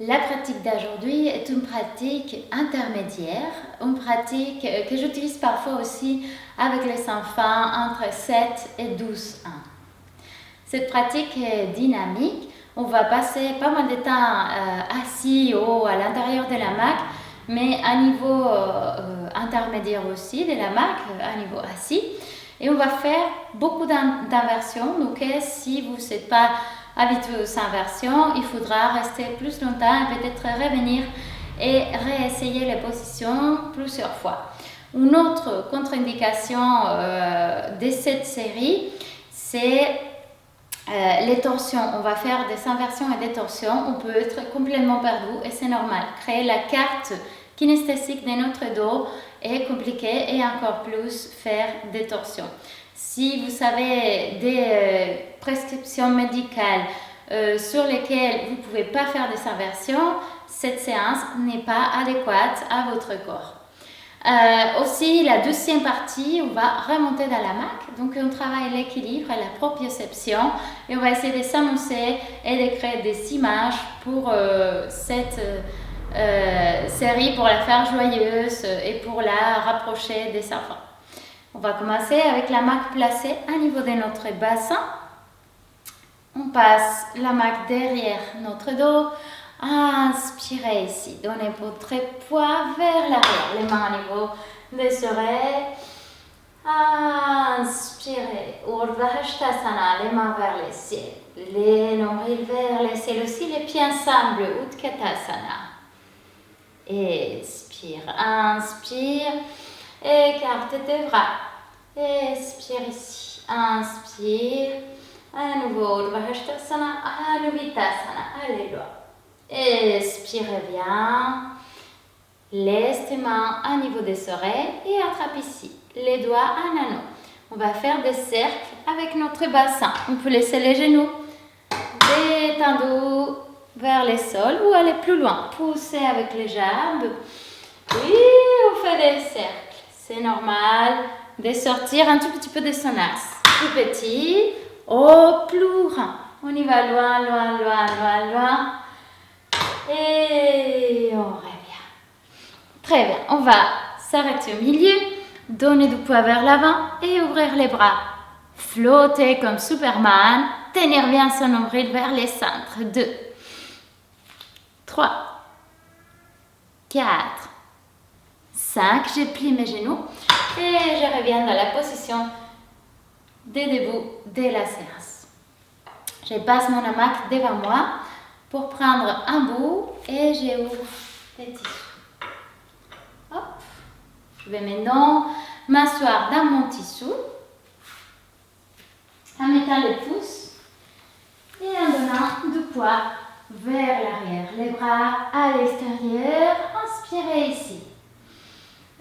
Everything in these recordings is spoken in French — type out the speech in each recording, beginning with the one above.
La pratique d'aujourd'hui est une pratique intermédiaire, une pratique que j'utilise parfois aussi avec les enfants entre 7 et 12 ans. Cette pratique est dynamique. On va passer pas mal de temps assis ou à l'intérieur de la mac, mais à niveau intermédiaire aussi de la mac, à niveau assis. Et on va faire beaucoup d'inversions. Donc si vous n'êtes pas habitué aux inversions, il faudra rester plus longtemps et peut-être revenir et réessayer les positions plusieurs fois. Une autre contre-indication de cette série, c'est les torsions. On va faire des inversions et des torsions. On peut être complètement perdu et c'est normal. Créer la carte kinesthésique de notre dos est compliqué et encore plus faire des torsions. Si vous avez des prescriptions médicales sur lesquelles vous ne pouvez pas faire des inversions, cette séance n'est pas adéquate à votre corps. Aussi, la deuxième partie, on va remonter dans la mac. Donc, on travaille l'équilibre et la proprioception. Et on va essayer de s'annoncer et de créer des images pour cette série, pour la faire joyeuse et pour la rapprocher des enfants. On va commencer avec la mac placée à niveau de notre bassin. On passe la mac derrière notre dos. Inspirez ici. Donnez votre poids vers l'arrière. Les mains au niveau des oreilles. Inspirez. Urdhva Hastasana. Les mains vers le ciel. Les nombrils vers le ciel aussi. Les pieds ensemble. Utkatasana. Expire. Inspire. Écarte tes bras. Expire ici. Inspire. À nouveau, Urdhva Hastasana. Anubhitasana. Alléluia. Expirez bien. Laisse tes mains à niveau des oreilles et attrape ici. Les doigts en anneau. On va faire des cercles avec notre bassin. On peut laisser les genoux détendus vers le sol ou aller plus loin. Poussez avec les jambes. Oui, on fait des cercles. C'est normal de sortir un tout petit peu de son axe. Plus petit au plus grand. On y va loin, loin, loin, loin, loin. Et on revient. Très bien. On va s'arrêter au milieu, donner du poids vers l'avant et ouvrir les bras. Flotter comme Superman. Tenir bien son nombril vers les centres. 2, 3, 4, 5. Je plie mes genoux et je reviens dans la position de debout de la séance. Je passe mon hamac devant moi pour prendre un bout et j'ouvre les tissus. Hop. Je vais maintenant m'asseoir dans mon tissu en mettant les pouces et en donnant du poids vers l'arrière. Les bras à l'extérieur. Inspirez ici.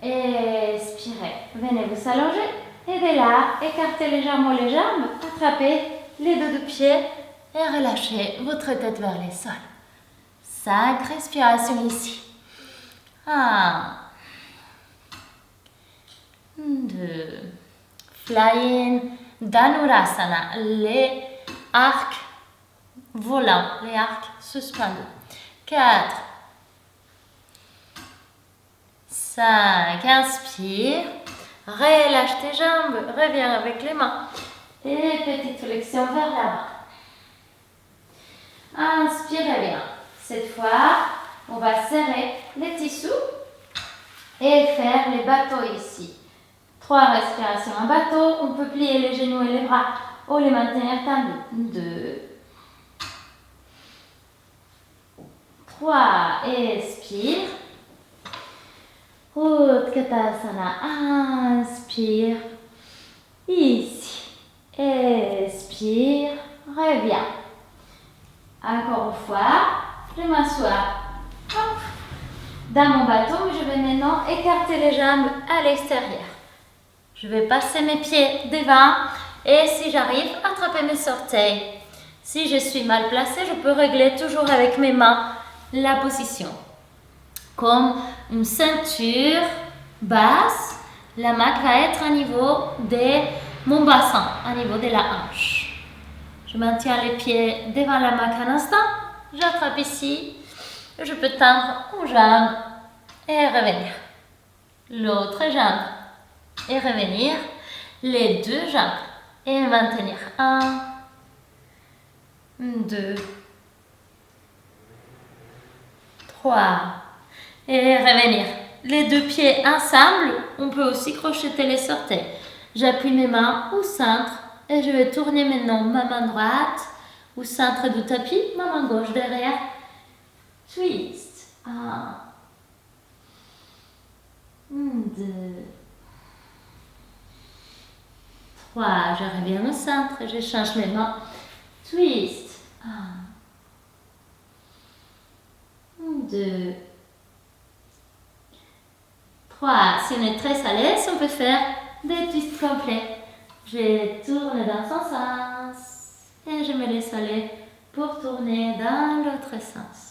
Expirez. Venez vous allonger et de là, écartez légèrement les jambes, attrapez les deux du pied et relâchez votre tête vers le sol. 5 respirations ici. 1, 2, Flying Dhanurasana, les arcs volants, les arcs suspendus. 4, 5, inspire, relâche tes jambes, reviens avec les mains et petite flexion vers l'avant. Inspirez bien. Cette fois, on va serrer les tissus et faire les bateaux ici. 3 respirations en bateau. On peut plier les genoux et les bras ou les maintenir tendus. 2, 3, expire. Utkatasana, inspire. Ici, expire. Reviens. Encore une fois, je m'assois dans mon bateau, mais je vais maintenant écarter les jambes à l'extérieur. Je vais passer mes pieds devant et si j'arrive, attraper mes orteils. Si je suis mal placée, je peux régler toujours avec mes mains la position. Comme une ceinture basse, la main va être au niveau de mon bassin, au niveau de la hanche. Je maintiens les pieds devant la main un instant, j'attrape ici Je peux tendre une jambe et revenir. L'autre jambe et revenir. Les deux jambes et maintenir. 1, 2, 3 et revenir. Les deux pieds ensemble, on peut aussi crocheter les orteils. J'appuie mes mains au centre et je vais tourner maintenant ma main droite au centre du tapis, ma main gauche derrière. Twist. 1, 2, 3. Je reviens au centre, je change mes mains. Twist. 1, 2, 3. Si on est très à l'aise, on peut faire des twists complets. Je tourne dans son sens et je me laisse aller pour tourner dans l'autre sens.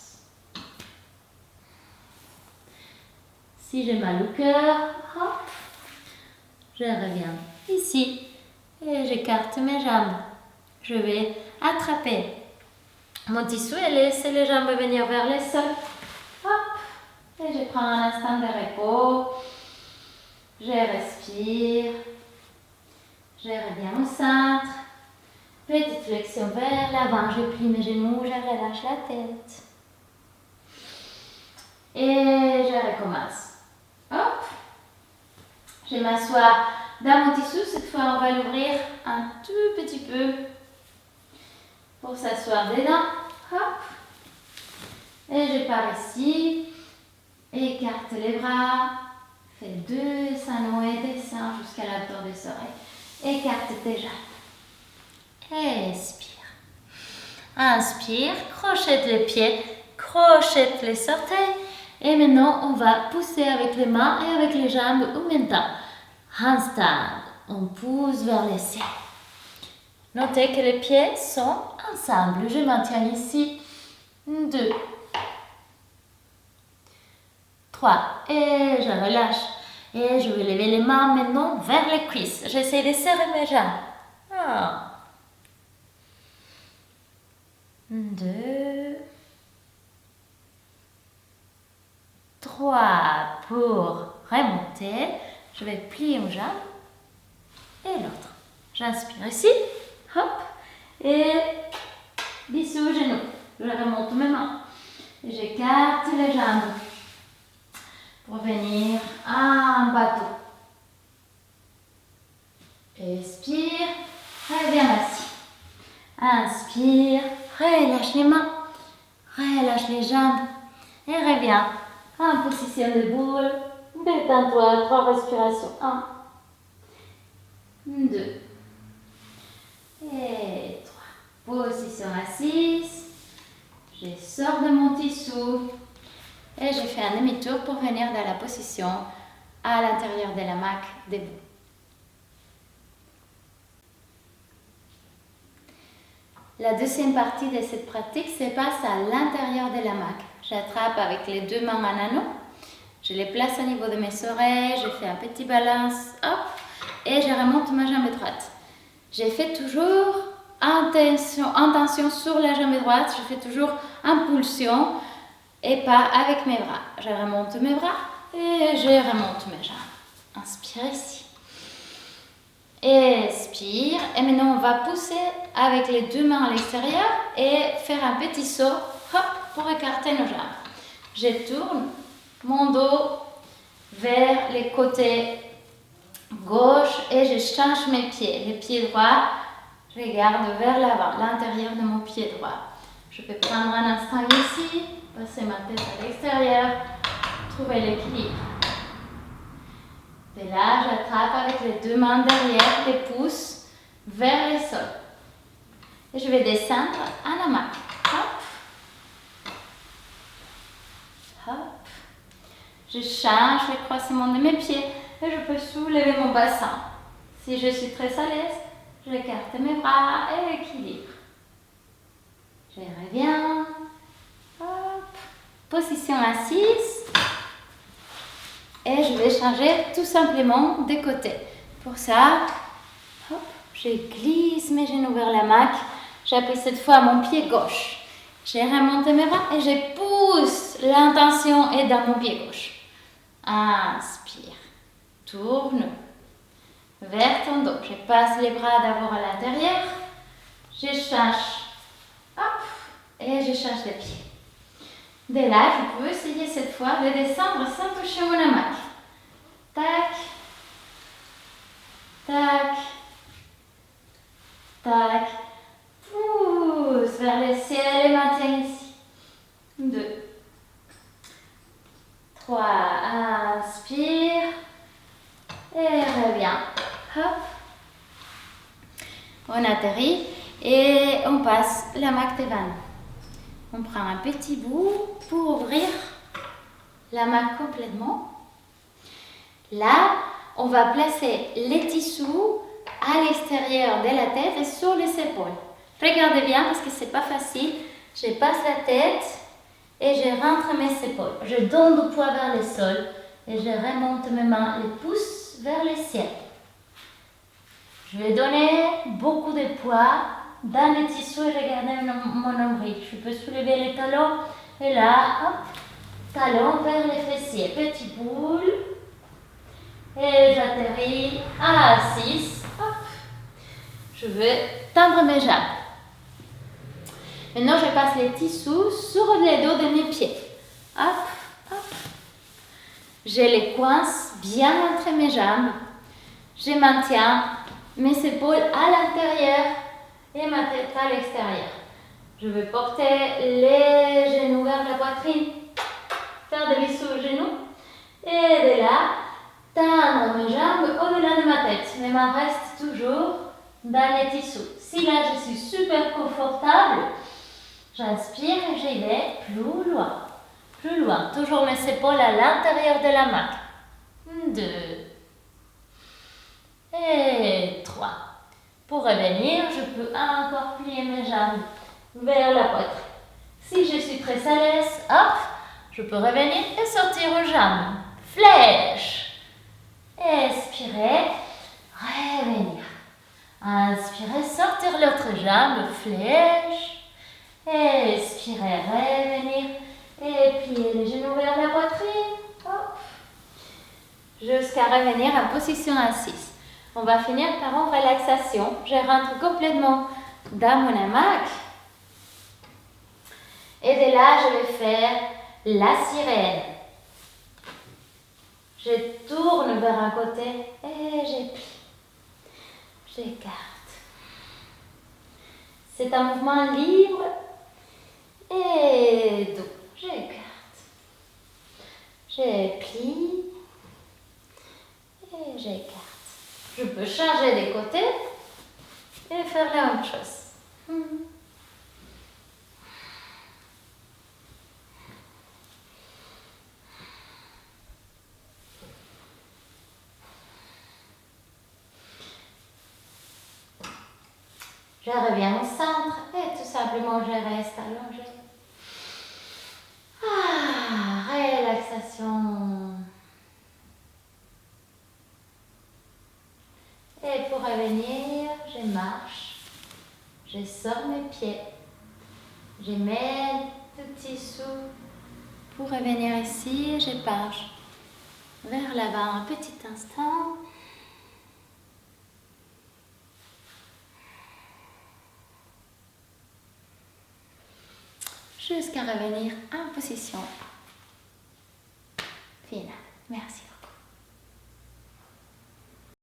Si j'ai mal au cœur, hop, je reviens ici et j'écarte mes jambes. Je vais attraper mon tissu et laisser les jambes venir vers le sol. Hop, et je prends un instant de repos. Je respire. Je reviens au centre. Petite flexion vers l'avant. Je plie mes genoux, je relâche la tête. Et je recommence. Hop. Je m'assois dans mon tissu. Cette fois, on va l'ouvrir un tout petit peu pour s'asseoir dedans. Hop. Et je pars ici. Écarte les bras. Fais 2 salons et descends jusqu'à la hauteur des oreilles. Écarte tes jambes. Expire. Inspire. Crochette les pieds. Crochette les orteils. Et maintenant, on va pousser avec les mains et avec les jambes en même temps. Handstand. On pousse vers le ciel. Notez que les pieds sont ensemble. Je maintiens ici. 2, 3. Et je relâche. Et je vais lever les mains maintenant vers les cuisses. J'essaie de serrer mes jambes. 1, 2, 3. Pour remonter, je vais plier une jambe et l'autre. J'inspire ici. Hop. Et bisous aux genoux. Je remonte mes mains. J'écarte les jambes pour venir en bateau. Expire, reviens assis. Inspire, relâche les mains, relâche les jambes et reviens en position de boule. Détends-toi, 3 respirations. 1, 2 et 3. Position assise. Je sors de mon tissu et je fais un demi-tour pour venir dans la position à l'intérieur de la hamac debout. La deuxième partie de cette pratique se passe à l'intérieur de la hamac. J'attrape avec les deux mains un anneau, je les place au niveau de mes oreilles, je fais un petit balance, hop, et je remonte ma jambe droite. Je fais toujours intention sur la jambe droite, je fais toujours impulsion et pas avec mes bras. Je remonte mes bras et je remonte mes jambes. Inspire ici. Expire. Et maintenant, on va pousser avec les deux mains à l'extérieur et faire un petit saut, hop, pour écarter nos jambes. Je tourne mon dos vers les côtés gauche et je change mes pieds. Les pieds droits, je les garde vers l'avant, l'intérieur de mon pied droit. Je peux prendre un instant ici, passer ma tête à l'extérieur, trouver l'équilibre. Et là, j'attrape avec les deux mains derrière, les pouces vers le sol. Et je vais descendre en hamac. Hop. Hop. Je change le croisement de mes pieds et je peux soulever mon bassin. Si je suis très à l'aise, j'écarte mes bras et équilibre. Je reviens. Hop. Position assise. Et je vais changer tout simplement de côté. Pour ça, hop, je glisse mes genoux vers la hamac. J'appuie cette fois mon pied gauche. Je remonte mes bras et je pousse. L'intention est dans mon pied gauche. Inspire. Tourne vers ton dos. Je passe les bras d'abord à l'intérieur. Je change. Hop. Et je change les pieds. De là, je peux essayer cette fois de descendre sans toucher mon hamac. Tac. Tac. Tac. Pousse vers le ciel et maintiens ici. 2. 3. Inspire. Et reviens. Hop. On atterrit et on passe l'hamac devant. On prend un petit bout pour ouvrir l'hamac complètement. Là, on va placer les tissus à l'extérieur de la tête et sur les épaules. Regardez bien parce que c'est pas facile. Je passe la tête et je rentre mes épaules. Je donne du poids vers le sol et je remonte mes mains, les pouces vers le ciel. Je vais donner beaucoup de poids dans les tissus et regarder mon nombril. Je peux soulever les talons et là, hop, talons vers les fessiers. Petit boule. Et j'atterris assise. Hop. Je vais tendre mes jambes. Maintenant, je passe les tissus sur le dos de mes pieds. Hop, hop. Je les coince bien entre mes jambes. Je maintiens mes épaules à l'intérieur et ma tête à l'extérieur. Je vais porter les genoux vers la poitrine, faire des bisous aux genoux et de là, tendre mes jambes au-delà de ma tête. Mes mains restent toujours dans les tissus. Si là je suis super confortable, j'inspire et j'y vais plus loin. Plus loin. Toujours mes épaules à l'intérieur de la main. 2. Et 3. Pour revenir, je peux encore plier mes jambes vers la poitrine. Si je suis très à l'aise, hop, je peux revenir et sortir aux jambes. Flèche. Expirez, revenir. Inspirez, sortir l'autre jambe, flèche. Expirez, revenir. Et plier les genoux vers la poitrine. Hop. Jusqu'à revenir en position assise. On va finir par une relaxation. Je rentre complètement dans mon hamac. Et de là, je vais faire la sirène. Je tourne vers un côté et je plie. J'écarte. C'est un mouvement libre et doux. J'écarte. Je plie et j'écarte. Je peux changer de côté et faire la même chose. Je reviens au centre et tout simplement je reste allongée. Relaxation. Et pour revenir, je marche. Je sors mes pieds. Je mets tout tissu. Pour revenir ici, je penche vers l'avant un petit instant. Jusqu'à revenir en position finale. Merci.